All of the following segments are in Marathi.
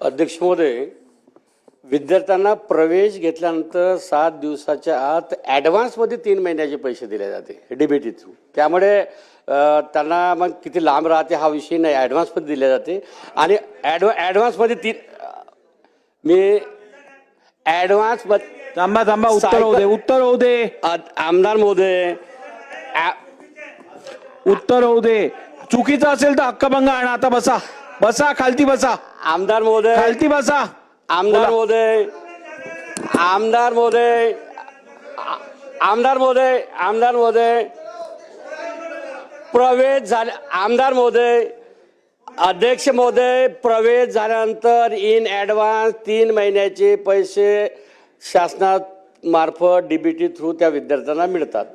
अध्यक्ष महोदय, विद्यार्थ्यांना प्रवेश घेतल्यानंतर 7 दिवसाच्या आत ॲडव्हान्समध्ये 3 महिन्याचे पैसे दिले जाते डीबीटी थ्रू. त्यामुळे त्यांना मग किती लांब राहते हा विषय नाही, ॲडव्हान्समध्ये दिले जाते. आणि ॲडव्हान्समध्ये मी ॲडव्हान्समध्ये थांबा उत्तर होऊ दे आमदार महोदय, उत्तर होऊ दे. चुकीचं असेल तर हक्कभंग आणा. आता बसा खालती बसा. आमदार महोदय, खालती बसा. आमदार महोदय, आमदार महोदय, आमदार महोदय, आमदार महोदय, प्रवेश झाले. आमदार महोदय, अध्यक्ष महोदय, प्रवेश झाल्यानंतर इन ॲडव्हान्स 3 महिन्याचे पैसे शासनात मार्फत डीबीटी थ्रू त्या विद्यार्थ्यांना मिळतात.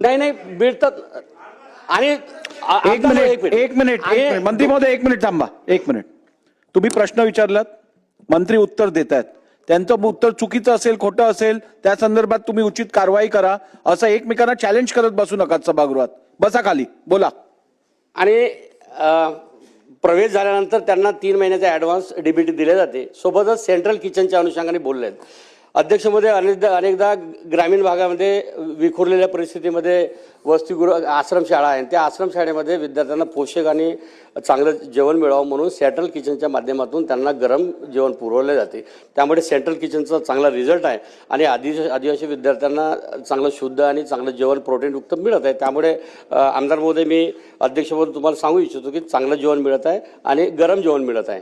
नाही मिळतात. आणि एक मिनिट मंत्री महोदय, 1 मिनिट थांबा. 1 मिनिट. तुम्ही प्रश्न विचारलात, मंत्री उत्तर देत आहेत. त्यांचं उत्तर चुकीचं असेल, खोटं असेल, त्या संदर्भात तुम्ही उचित कारवाई करा. असं एकमेकांना चॅलेंज करत बसू नका सभागृहात. बसा खाली, बोला. आणि प्रवेश झाल्यानंतर त्यांना 3 महिन्याचा ॲडव्हान्स डीबीटी दिले जाते. सोबतच सेंट्रल किचनच्या अनुषंगाने बोलले आहेत. अध्यक्ष महोदय, अनेकदा ग्रामीण भागामध्ये विखुरलेल्या परिस्थितीमध्ये वसतिगृह आश्रमशाळा आहे. त्या आश्रमशाळेमध्ये विद्यार्थ्यांना पोषक आणि चांगलं जेवण मिळावं म्हणून सेंट्रल किचनच्या माध्यमातून त्यांना गरम जेवण पुरवले जाते. त्यामुळे सेंट्रल किचनचा चांगला रिझल्ट आहे आणि आदिवासी विद्यार्थ्यांना चांगलं शुद्ध आणि चांगलं जेवण प्रोटीनयुक्त मिळत आहे. त्यामुळे आमदार महोदय, मी अध्यक्ष महोदय तुम्हाला सांगू इच्छितो की चांगलं जेवण मिळत आहे आणि गरम जेवण मिळत आहे.